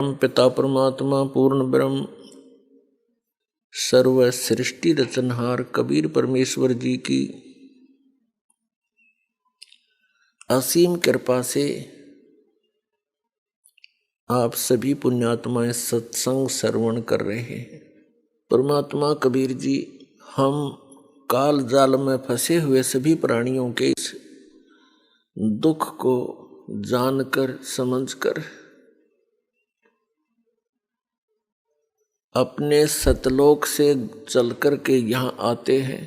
पिता परमात्मा पूर्ण ब्रह्म सर्व सृष्टि रचनहार कबीर परमेश्वर जी की असीम कृपा से आप सभी पुण्यात्माएं सत्संग श्रवण कर रहे हैं। परमात्मा कबीर जी हम काल जाल में फंसे हुए सभी प्राणियों के इस दुख को जानकर समझकर अपने सतलोक से चल कर के यहाँ आते हैं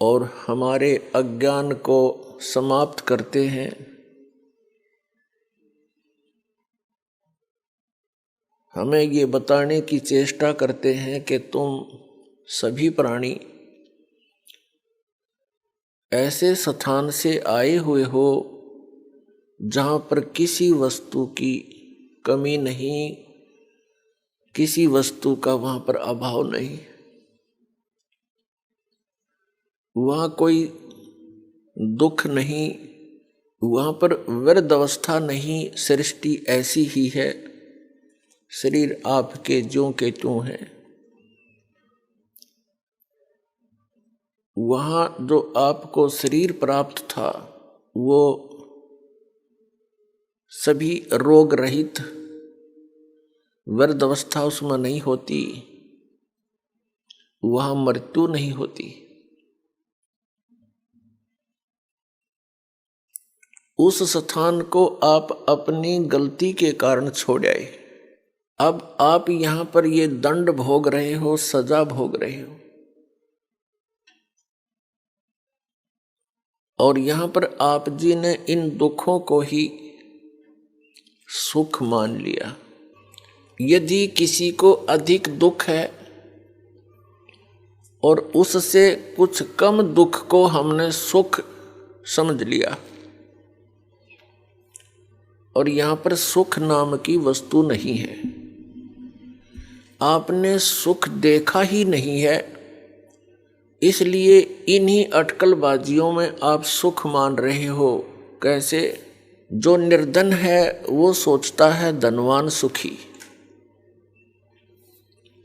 और हमारे अज्ञान को समाप्त करते हैं। हमें ये बताने की चेष्टा करते हैं कि तुम सभी प्राणी ऐसे स्थान से आए हुए हो जहाँ पर किसी वस्तु की कमी नहीं, किसी वस्तु का वहाँ पर अभाव नहीं, वहाँ कोई दुख नहीं, वहाँ पर वृद्ध अवस्था नहीं, सृष्टि ऐसी ही है, शरीर आपके ज्यों के त्यों हैं। वहाँ जो आपको शरीर प्राप्त था वो सभी रोग रहित, वृद्ध अवस्था उसमें नहीं होती, वहाँ मृत्यु नहीं होती। उस स्थान को आप अपनी गलती के कारण छोड़ आए। अब आप यहाँ पर ये दंड भोग रहे हो, सजा भोग रहे हो, और यहाँ पर आप जी ने इन दुखों को ही सुख मान लिया। यदि किसी को अधिक दुख है और उससे कुछ कम दुख को हमने सुख समझ लिया, और यहाँ पर सुख नाम की वस्तु नहीं है, आपने सुख देखा ही नहीं है, इसलिए इन्हीं अटकलबाजियों में आप सुख मान रहे हो। कैसे? जो निर्धन है वो सोचता है धनवान सुखी,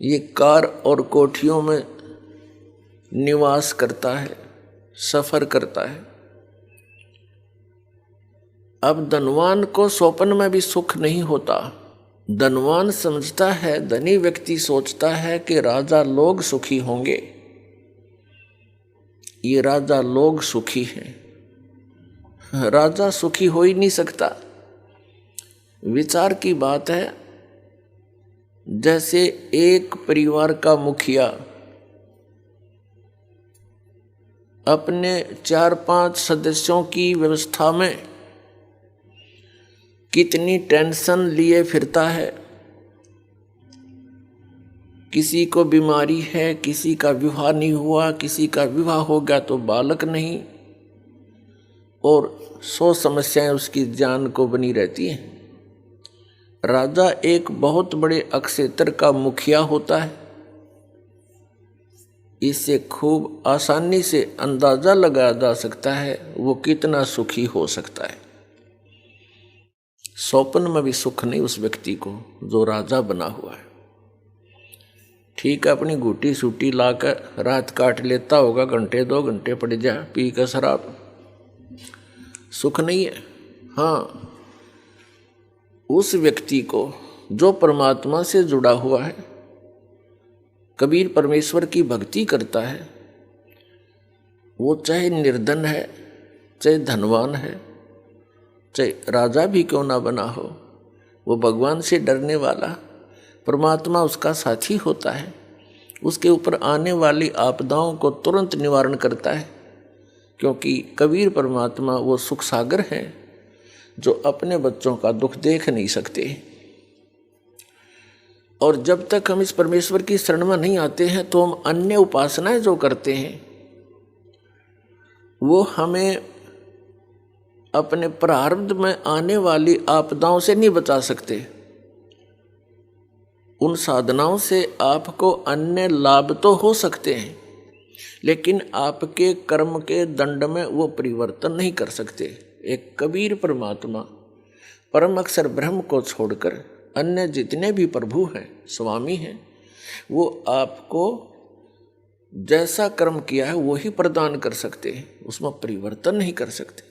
ये कार और कोठियों में निवास करता है, सफर करता है। अब धनवान को स्वप्न में भी सुख नहीं होता। धनवान समझता है, धनी व्यक्ति सोचता है कि राजा लोग सुखी होंगे, ये राजा लोग सुखी हैं। राजा सुखी हो ही नहीं सकता। विचार की बात है, जैसे एक परिवार का मुखिया अपने 4-5 सदस्यों की व्यवस्था में कितनी टेंशन लिए फिरता है। किसी को बीमारी है, किसी का विवाह नहीं हुआ, किसी का विवाह हो गया तो बालक नहीं, और 100 समस्याएं उसकी जान को बनी रहती हैं। राजा एक बहुत बड़े अक्षेत्र का मुखिया होता है। इससे खूब आसानी से अंदाजा लगाया जा सकता है वो कितना सुखी हो सकता है। स्वप्न में भी सुख नहीं उस व्यक्ति को जो राजा बना हुआ है। ठीक है, अपनी घूटी सूटी लाकर रात काट लेता होगा, घंटे 2 घंटे पड़ जा पी कर शराब, सुख नहीं है। हाँ, उस व्यक्ति को जो परमात्मा से जुड़ा हुआ है, कबीर परमेश्वर की भक्ति करता है, वो चाहे निर्धन है, चाहे धनवान है, चाहे राजा भी क्यों ना बना हो, वो भगवान से डरने वाला, परमात्मा उसका साथी होता है। उसके ऊपर आने वाली आपदाओं को तुरंत निवारण करता है, क्योंकि कबीर परमात्मा वो सुख सागर हैं जो अपने बच्चों का दुख देख नहीं सकते। और जब तक हम इस परमेश्वर की शरण में नहीं आते हैं तो हम अन्य उपासनाएं जो करते हैं वो हमें अपने प्रारब्ध में आने वाली आपदाओं से नहीं बचा सकते। उन साधनाओं से आपको अन्य लाभ तो हो सकते हैं, लेकिन आपके कर्म के दंड में वो परिवर्तन नहीं कर सकते। एक कबीर परमात्मा परम अक्षर ब्रह्म को छोड़कर अन्य जितने भी प्रभु हैं, स्वामी हैं, वो आपको जैसा कर्म किया है वो ही प्रदान कर सकते हैं, उसमें परिवर्तन नहीं कर सकते।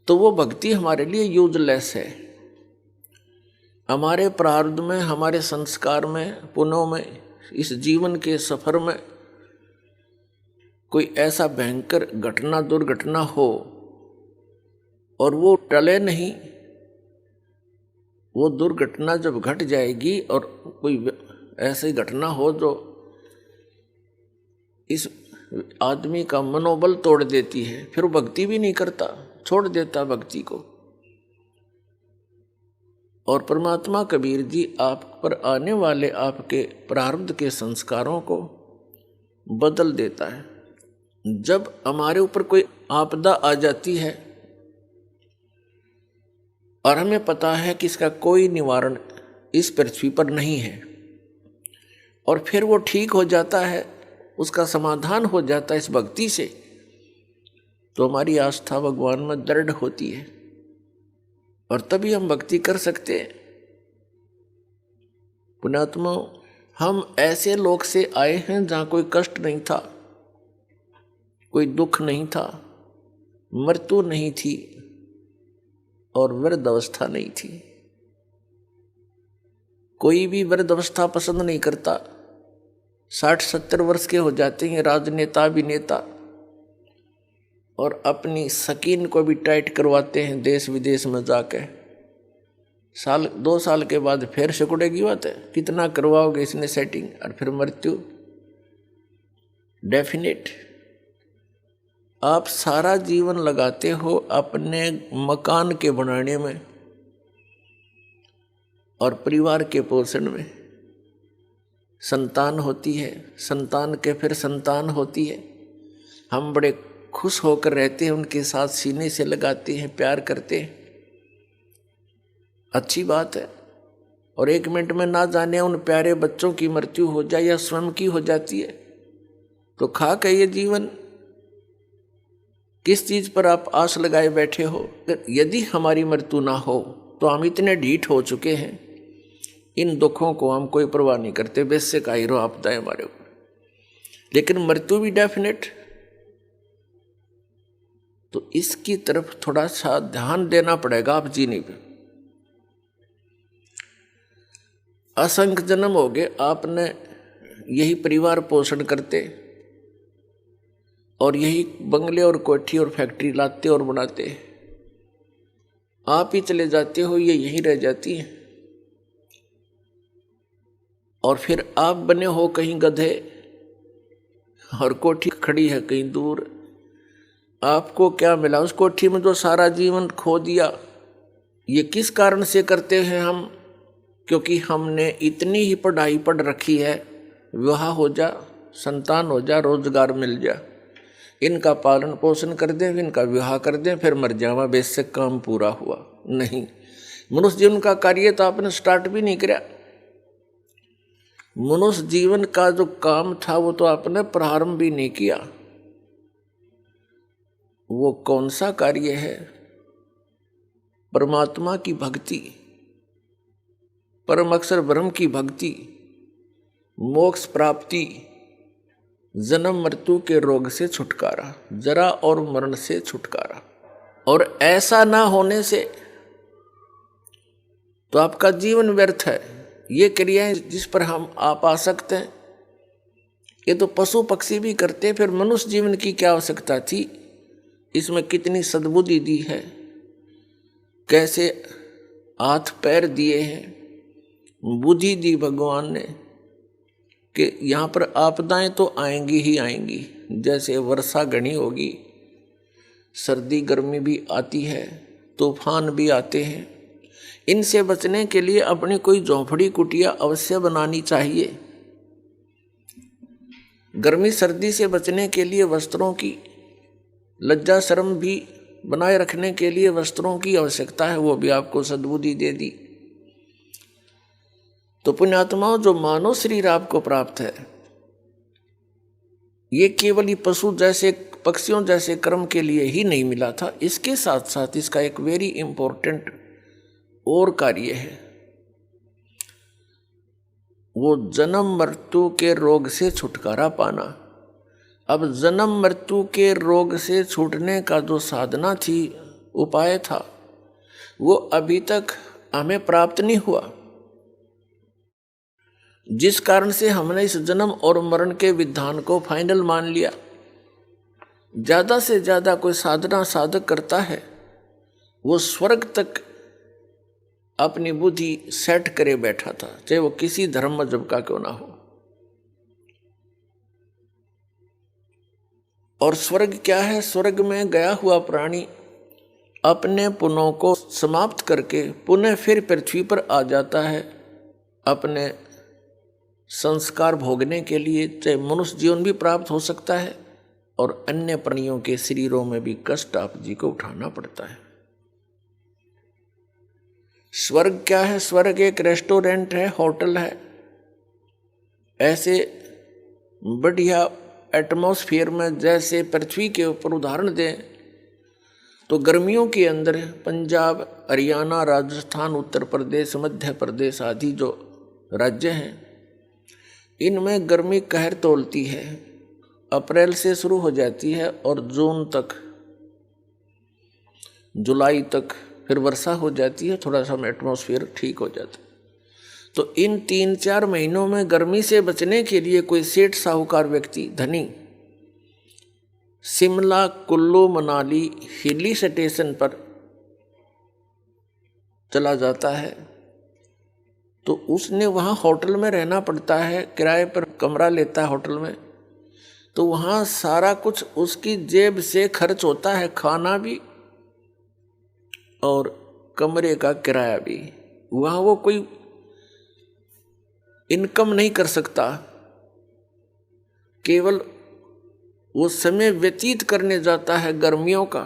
तो वो भक्ति हमारे लिए यूजलेस है। हमारे प्रारब्ध में, हमारे संस्कार में, पुण्यों में, इस जीवन के सफर में कोई ऐसा भयंकर घटना, दुर्घटना हो और वो टले नहीं, वो दुर्घटना जब घट जाएगी और कोई ऐसी घटना हो जो इस आदमी का मनोबल तोड़ देती है, फिर वो भक्ति भी नहीं करता, छोड़ देता भक्ति को। और परमात्मा कबीर जी आप पर आने वाले आपके प्रारब्ध के संस्कारों को बदल देता है। जब हमारे ऊपर कोई आपदा आ जाती है और हमें पता है कि इसका कोई निवारण इस पृथ्वी पर नहीं है, और फिर वो ठीक हो जाता है, उसका समाधान हो जाता है इस भक्ति से, तो हमारी आस्था भगवान में दृढ़ होती है और तभी हम भक्ति कर सकते हैं। पुण्यात्मा, हम ऐसे लोक से आए हैं जहाँ कोई कष्ट नहीं था, कोई दुख नहीं था, मृत्यु नहीं थी और वृद्ध अवस्था नहीं थी। कोई भी वृद्ध अवस्था पसंद नहीं करता। 60-70 वर्ष के हो जाते हैं राजनेता, अभिनेता, और अपनी स्किन को भी टाइट करवाते हैं देश विदेश में जाके। 1-2 साल के बाद फिर सिकुड़ेगी बात है, कितना करवाओगे इसने सेटिंग, और फिर मृत्यु डेफिनेट। आप सारा जीवन लगाते हो अपने मकान के बनाने में और परिवार के पोषण में। संतान होती है, संतान के फिर संतान होती है, हम बड़े खुश होकर रहते हैं, उनके साथ सीने से लगाते हैं, प्यार करते हैं, अच्छी बात है। और 1 मिनट में ना जाने उन प्यारे बच्चों की मृत्यु हो जाए या स्वयं की हो जाती है, तो खा के ये जीवन किस चीज पर आप आस लगाए बैठे हो। यदि हमारी मृत्यु ना हो तो हम इतने ढीठ हो चुके हैं, इन दुखों को हम कोई परवाह नहीं करते, बेशक आई रो आपदाएं हमारे ऊपर, लेकिन मृत्यु भी डेफिनेट। तो इसकी तरफ थोड़ा सा ध्यान देना पड़ेगा आप जीने पे। असंख्य जन्म हो गए आपने यही परिवार पोषण करते और यही बंगले और कोठी और फैक्ट्री लाते और बनाते, आप ही चले जाते हो, ये यहीं रह जाती है। और फिर आप बने हो कहीं गधे और कोठी खड़ी है कहीं दूर। आपको क्या मिला उस कोठी में जो सारा जीवन खो दिया? ये किस कारण से करते हैं हम? क्योंकि हमने इतनी ही पढ़ाई पढ़ रखी है, विवाह हो जा, संतान हो जा, रोजगार मिल जा, इनका पालन पोषण कर दें, इनका विवाह कर दें, फिर मर जावा, बेशक काम पूरा हुआ। नहीं, मनुष्य जीवन का कार्य तो आपने स्टार्ट भी नहीं किया। मनुष्य जीवन का जो काम था वो तो आपने प्रारंभ भी नहीं किया। वो कौन सा कार्य है? परमात्मा की भक्ति, परम अक्षर ब्रह्म की भक्ति, मोक्ष प्राप्ति, जन्म मृत्यु के रोग से छुटकारा, जरा और मरण से छुटकारा। और ऐसा ना होने से तो आपका जीवन व्यर्थ है। ये क्रियाएं जिस पर हम आप आ सकते हैं, ये तो पशु पक्षी भी करते, फिर मनुष्य जीवन की क्या आवश्यकता थी? इसमें कितनी सद्बुद्धि दी है, कैसे हाथ पैर दिए हैं, बुद्धि दी भगवान ने कि यहाँ पर आपदाएं तो आएंगी ही आएंगी। जैसे वर्षा घनी होगी, सर्दी गर्मी भी आती है, तूफान भी आते हैं। इनसे बचने के लिए अपनी कोई झोंपड़ी कुटिया अवश्य बनानी चाहिए। गर्मी सर्दी से बचने के लिए वस्त्रों की, लज्जा शर्म भी बनाए रखने के लिए वस्त्रों की आवश्यकता है, वो भी आपको सद्बुद्धि दे दी। तो पुण्यात्माओं, जो मानव शरीर आपको प्राप्त है, ये केवल ही पशु जैसे, पक्षियों जैसे कर्म के लिए ही नहीं मिला था। इसके साथ साथ इसका एक वेरी इंपॉर्टेंट और कार्य है, वो जन्म मृत्यु के रोग से छुटकारा पाना। अब जन्म मृत्यु के रोग से छूटने का जो साधना थी, उपाय था, वो अभी तक हमें प्राप्त नहीं हुआ, जिस कारण से हमने इस जन्म और मरण के विधान को फाइनल मान लिया। ज्यादा से ज्यादा कोई साधना साधक करता है, वो स्वर्ग तक अपनी बुद्धि सेट करे बैठा था, चाहे वो किसी धर्म मजहब का क्यों ना हो। और स्वर्ग क्या है? स्वर्ग में गया हुआ प्राणी अपने पुण्यों को समाप्त करके पुनः फिर पृथ्वी पर आ जाता है अपने संस्कार भोगने के लिए। चाहे मनुष्य जीवन भी प्राप्त हो सकता है और अन्य प्राणियों के शरीरों में भी कष्ट आप जी को उठाना पड़ता है। स्वर्ग क्या है? स्वर्ग एक रेस्टोरेंट है, होटल है। ऐसे बढ़िया एटमॉस्फेयर में जैसे पृथ्वी के ऊपर उदाहरण दें तो गर्मियों के अंदर पंजाब, हरियाणा, राजस्थान, उत्तर प्रदेश, मध्य प्रदेश आदि जो राज्य हैं, इनमें गर्मी कहर तोलती है। अप्रैल से शुरू हो जाती है और जून तक, जुलाई तक फिर वर्षा हो जाती है, थोड़ा सा एटमॉस्फेयर ठीक हो जाता है। तो इन 3-4 महीनों में गर्मी से बचने के लिए कोई सेठ साहूकार व्यक्ति, धनी, शिमला, कुल्लू, मनाली, हिली स्टेशन पर चला जाता है, तो उसने वहाँ होटल में रहना पड़ता है, किराए पर कमरा लेता है होटल में। तो वहाँ सारा कुछ उसकी जेब से खर्च होता है, खाना भी और कमरे का किराया भी। वहाँ वो कोई इनकम नहीं कर सकता, केवल वो समय व्यतीत करने जाता है गर्मियों का।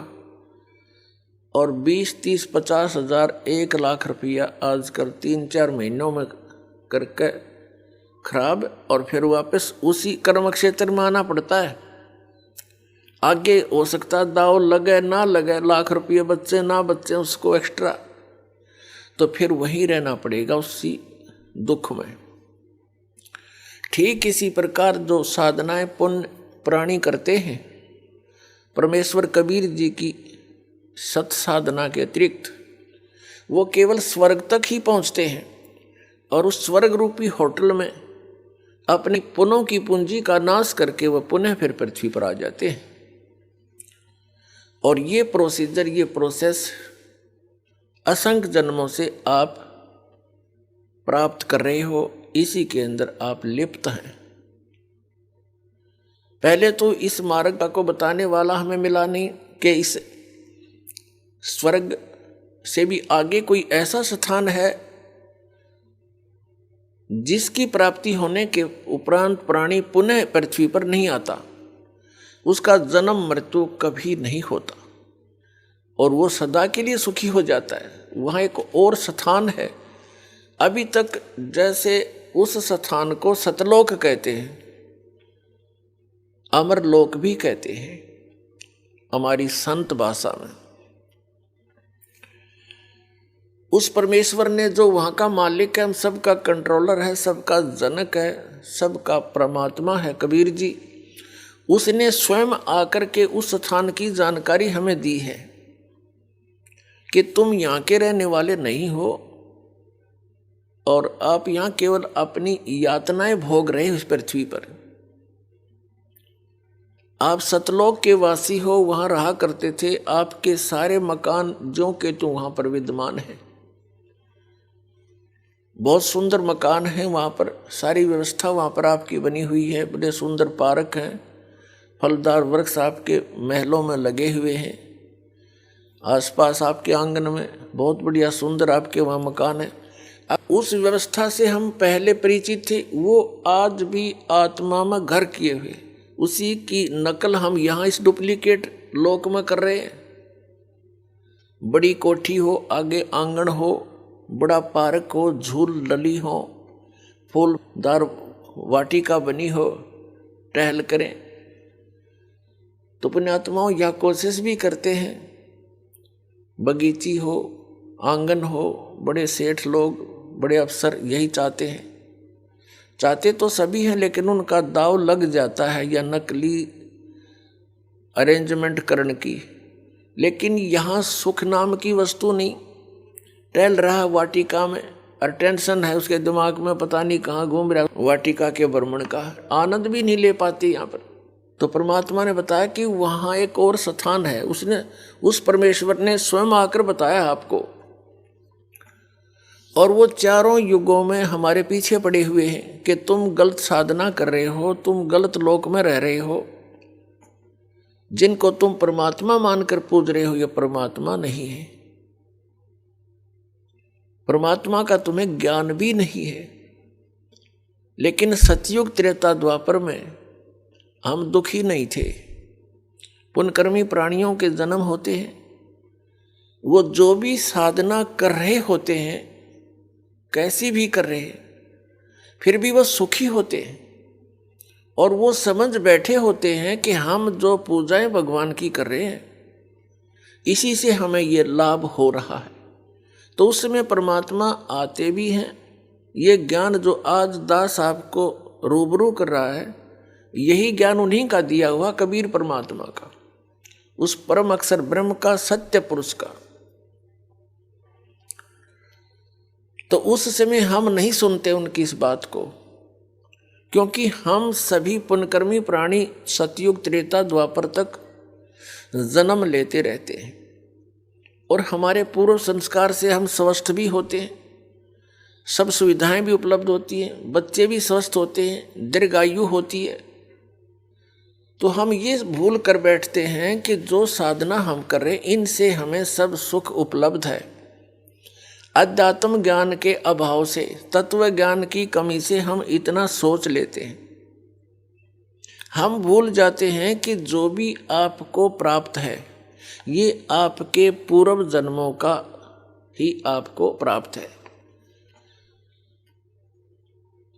और 20, 30, 50 हजार, 1 लाख रुपया आजकल 3-4 महीनों में करके खराब, और फिर वापस उसी कर्म क्षेत्र में आना पड़ता है। आगे हो सकता दाव लगे ना लगे, लाख रुपये बच्चे ना बच्चे उसको एक्स्ट्रा, तो फिर वहीं रहना पड़ेगा उसी दुख में। ठीक इसी प्रकार जो साधनाएं पुण्य प्राणी करते हैं, परमेश्वर कबीर जी की सत साधना के अतिरिक्त वो केवल स्वर्ग तक ही पहुंचते हैं और उस स्वर्ग रूपी होटल में अपनी पुण्यों की पूंजी का नाश करके वह पुनः फिर पृथ्वी पर आ जाते हैं। और ये प्रोसीजर, ये प्रोसेस असंख्य जन्मों से आप प्राप्त कर रहे हो, इसी के अंदर आप लिप्त हैं। पहले तो इस मार्ग को बताने वाला हमें मिला नहीं कि इस स्वर्ग से भी आगे कोई ऐसा स्थान है जिसकी प्राप्ति होने के उपरांत प्राणी पुनः पृथ्वी पर नहीं आता, उसका जन्म मृत्यु कभी नहीं होता और वो सदा के लिए सुखी हो जाता है। वहाँ एक और स्थान है, अभी तक जैसे उस स्थान को सतलोक कहते हैं, अमरलोक भी कहते हैं हमारी संत भाषा में। उस परमेश्वर ने जो वहाँ का मालिक है, हम सबका कंट्रोलर है, सबका जनक है, सबका परमात्मा है कबीर जी, उसने स्वयं आकर के उस स्थान की जानकारी हमें दी है कि तुम यहाँ के रहने वाले नहीं हो और आप यहाँ केवल अपनी यातनाएं भोग रहे हो इस पृथ्वी पर। आप सतलोक के वासी हो, वहाँ रहा करते थे, आपके सारे मकान जो के तो वहाँ पर विद्यमान है, बहुत सुंदर मकान है, वहाँ पर सारी व्यवस्था वहाँ पर आपकी बनी हुई है, बड़े सुंदर पार्क हैं, फलदार वृक्ष आपके महलों में लगे हुए हैं, आसपास आपके आंगन में बहुत बढ़िया सुंदर आपके वहाँ मकान है। उस व्यवस्था से हम पहले परिचित थे, वो आज भी आत्मा में घर किए हुए, उसी की नकल हम यहाँ इस डुप्लीकेट लोक में कर रहे हैं। बड़ी कोठी हो, आगे आंगन हो, बड़ा पार्क हो, झूल डली हो, फूलदार वाटिका बनी हो, टहल करें। तो पुण्यात्माओं यह कोशिश भी करते हैं, बगीची हो, आंगन हो, बड़े सेठ लोग, बड़े अफसर यही चाहते हैं। चाहते तो सभी हैं, लेकिन उनका दाव लग जाता है या नकली अरेंजमेंट करने की। लेकिन यहाँ सुख नाम की वस्तु नहीं। टहल रहा वाटिका में और टेंशन है उसके दिमाग में, पता नहीं कहाँ घूम रहा, वाटिका के भ्रमण का आनंद भी नहीं ले पाती यहाँ पर। तो परमात्मा ने बताया कि वहाँ एक और स्थान है। उसने, उस परमेश्वर ने स्वयं आकर बताया आपको। और वो चारों युगों में हमारे पीछे पड़े हुए हैं कि तुम गलत साधना कर रहे हो, तुम गलत लोक में रह रहे हो। जिनको तुम परमात्मा मानकर पूज रहे हो, ये परमात्मा नहीं है। परमात्मा का तुम्हें ज्ञान भी नहीं है। लेकिन सतयुग त्रेता द्वापर में हम दुखी नहीं थे। पुण्यकर्मी प्राणियों के जन्म होते हैं, वो जो भी साधना कर रहे होते हैं, कैसी भी कर रहे हैं, फिर भी वो सुखी होते हैं। और वो समझ बैठे होते हैं कि हम जो पूजाएं भगवान की कर रहे हैं, इसी से हमें ये लाभ हो रहा है। तो उस समय परमात्मा आते भी हैं। ये ज्ञान जो आज दास आपको रूबरू कर रहा है, यही ज्ञान उन्हीं का दिया हुआ, कबीर परमात्मा का, उस परम अक्षर ब्रह्म का, सत्य पुरुष का। तो उस समय हम नहीं सुनते उनकी इस बात को, क्योंकि हम सभी पुण्यकर्मी प्राणी सतयुग त्रेता द्वापर तक जन्म लेते रहते हैं। और हमारे पूर्व संस्कार से हम स्वस्थ भी होते हैं, सब सुविधाएं भी उपलब्ध होती हैं, बच्चे भी स्वस्थ होते हैं, दीर्घायु होती है। तो हम ये भूल कर बैठते हैं कि जो साधना हम कर रहे हैं, इनसे हमें सब सुख उपलब्ध है। अध्यात्म ज्ञान के अभाव से, तत्व ज्ञान की कमी से हम इतना सोच लेते हैं। हम भूल जाते हैं कि जो भी आपको प्राप्त है, ये आपके पूर्व जन्मों का ही आपको प्राप्त है।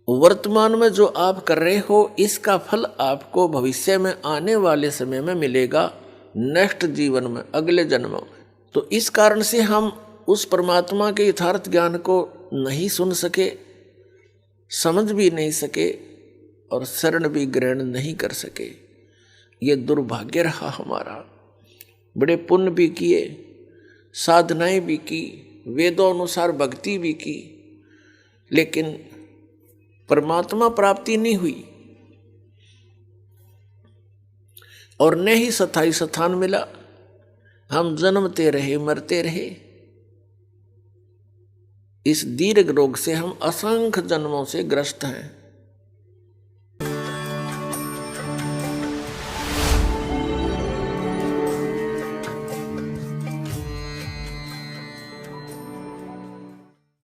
वर्तमान में जो आप कर रहे हो, इसका फल आपको भविष्य में आने वाले समय में मिलेगा, नेक्स्ट जीवन में, अगले जन्मों में। तो इस कारण से हम उस परमात्मा के यथार्थ ज्ञान को नहीं सुन सके, समझ भी नहीं सके और शरण भी ग्रहण नहीं कर सके। ये दुर्भाग्य रहा हमारा। बड़े पुण्य भी किए, साधनाएं भी की, वेदों अनुसार भक्ति भी की, लेकिन परमात्मा प्राप्ति नहीं हुई और न ही स्थायी स्थान मिला। हम जन्मते रहे, मरते रहे। इस दीर्घ रोग से हम असंख्य जन्मों से ग्रस्त हैं।